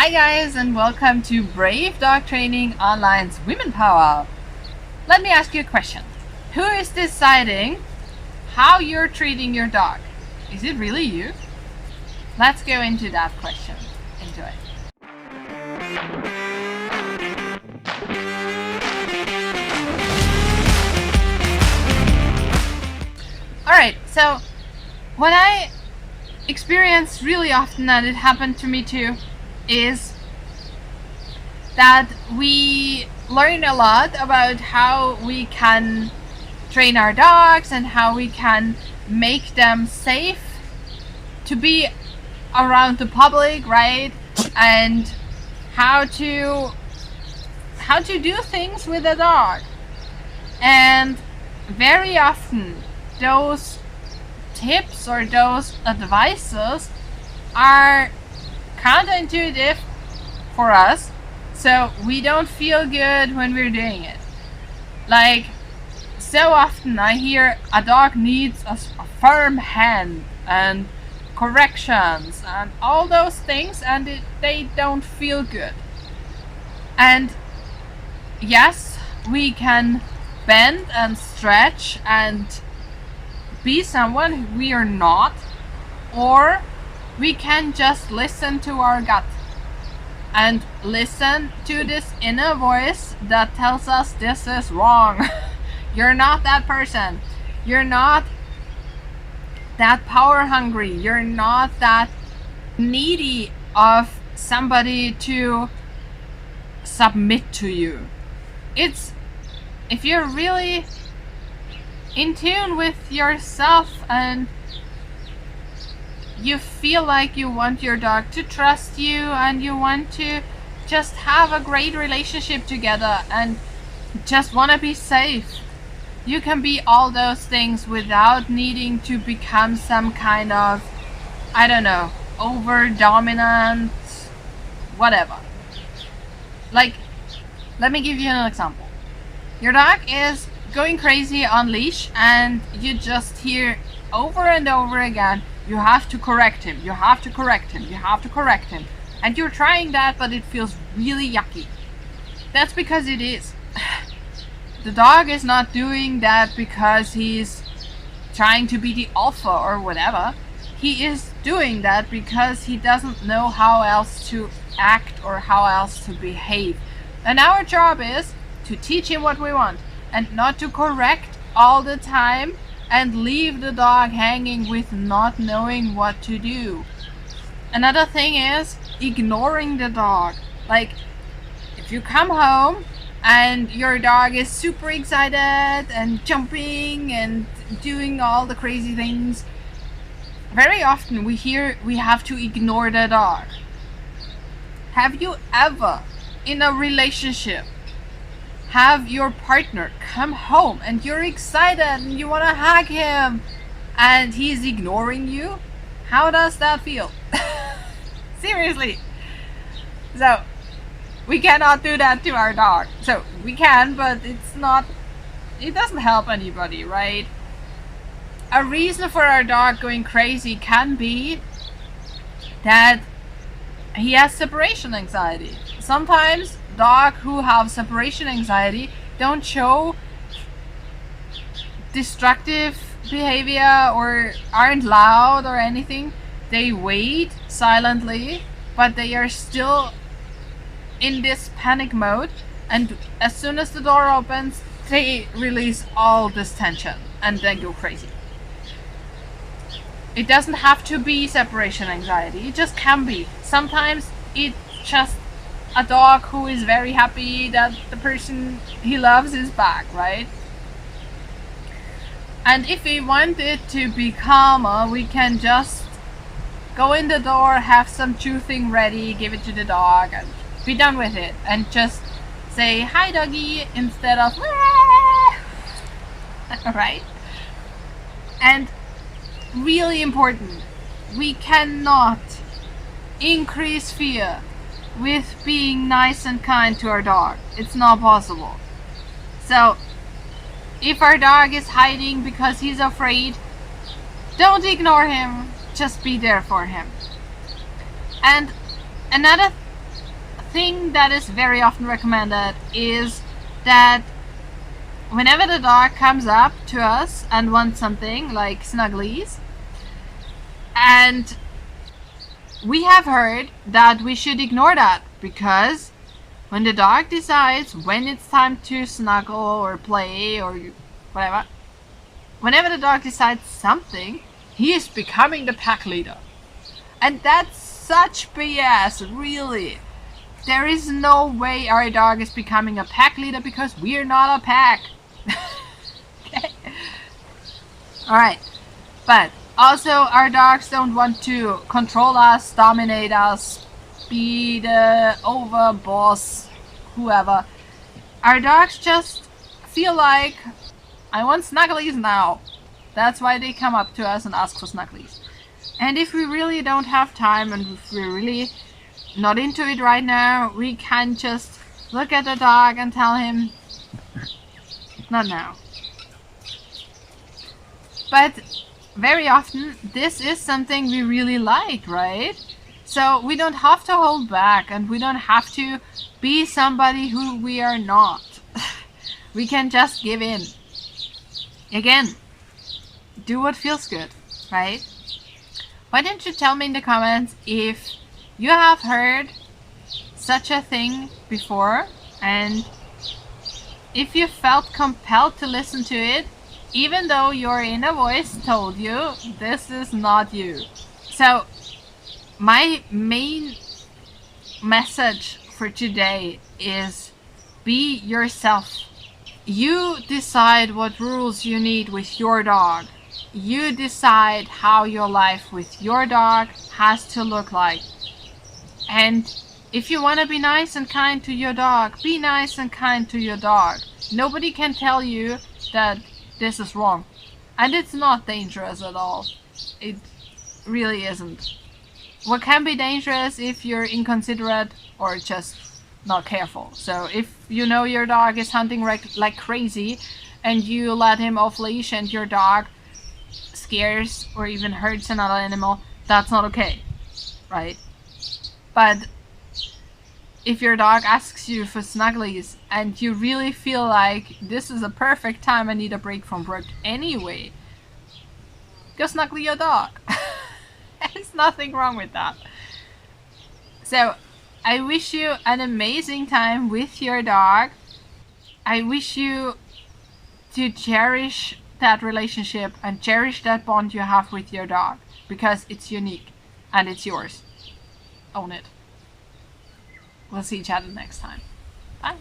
Hi guys, and welcome to Brave Dog Training Online's Womenpower. Let me ask you a question. Who is deciding how you're treating your dog? Is it really you? Let's go into that question. Enjoy. Alright, so what I experience really often, and it happened to me too, is that we learn a lot about how we can train our dogs and how we can make them safe to be around the public, right? And how to do things with a dog. And very often those tips or those advices are counterintuitive for us, so we don't feel good when we're doing it. Like, so often I hear a dog needs a firm hand and corrections and all those things, and they don't feel good. And yes, we can bend and stretch and be someone we are not, or we can just listen to our gut and listen to this inner voice that tells us this is wrong. You're not that person. You're not that power hungry. You're not that needy of somebody to submit to you. It's if you're really in tune with yourself and you feel like you want your dog to trust you and you want to just have a great relationship together and just want to be safe, you can be all those things without needing to become some kind of, I don't know, over dominant whatever. Like, let me give you an example. Your dog is going crazy on leash and you just hear over and over again, you have to correct him, you have to correct him, you have to correct him. And you're trying that, but it feels really yucky. That's because it is. The dog is not doing that because he's trying to be the alpha or whatever. He is doing that because he doesn't know how else to act or how else to behave. And our job is to teach him what we want and not to correct all the time and leave the dog hanging with not knowing what to do. Another thing is ignoring the dog. Like, if you come home and your dog is super excited and jumping and doing all the crazy things, very often we hear we have to ignore the dog. Have you ever, in a relationship, have your partner come home and you're excited and you want to hug him and he's ignoring you? How does that feel? Seriously. So we cannot do that to our dog. So we can, but it doesn't help anybody, right? A reason for our dog going crazy can be that he has separation anxiety. Sometimes dogs who have separation anxiety don't show destructive behavior or aren't loud or anything. They wait silently, but they are still in this panic mode, and as soon as the door opens they release all this tension and then go crazy. It doesn't have to be separation anxiety, it just can be. Sometimes it's just a dog who is very happy that the person he loves is back, right? And if we want it to be calmer, we can just go in the door, have some chewing ready, give it to the dog and be done with it, and just say hi doggy instead of right? And really important, we cannot increase fear with being nice and kind to our dog. It's not possible. So if our dog is hiding because he's afraid, don't ignore him, just be there for him. And another thing that is very often recommended is that whenever the dog comes up to us and wants something like snugglies, and we have heard that we should ignore that, because when the dog decides when it's time to snuggle or play or whatever, whenever the dog decides something, he is becoming the pack leader. And that's such BS, really. There is no way our dog is becoming a pack leader, because we're not a pack. Okay. Alright. But also, our dogs don't want to control us, dominate us, be the overboss, whoever. Our dogs just feel like, I want snugglies now. That's why they come up to us and ask for snugglies. And if we really don't have time, and if we're really not into it right now, we can just look at the dog and tell him, not now. But very often, this is something we really like, right? So we don't have to hold back, and we don't have to be somebody who we are not. We can just give in. Again, do what feels good, right? Why don't you tell me in the comments if you have heard such a thing before, and if you felt compelled to listen to it, even though your inner voice told you this is not you. So my main message for today is be yourself. You decide what rules you need with your dog. You decide how your life with your dog has to look like. And if you want to be nice and kind to your dog, be nice and kind to your dog. Nobody can tell you that this is wrong. And it's not dangerous at all. It really isn't. What can be dangerous if you're inconsiderate or just not careful. So if you know your dog is hunting like crazy and you let him off leash and your dog scares or even hurts another animal, that's not okay, right? But if your dog asks you for snugglies and you really feel like this is a perfect time, I need a break from work anyway, go snuggle your dog. There's nothing wrong with that. So I wish you an amazing time with your dog. I wish you to cherish that relationship and cherish that bond you have with your dog, because it's unique and it's yours. Own it. We'll see each other next time. Bye.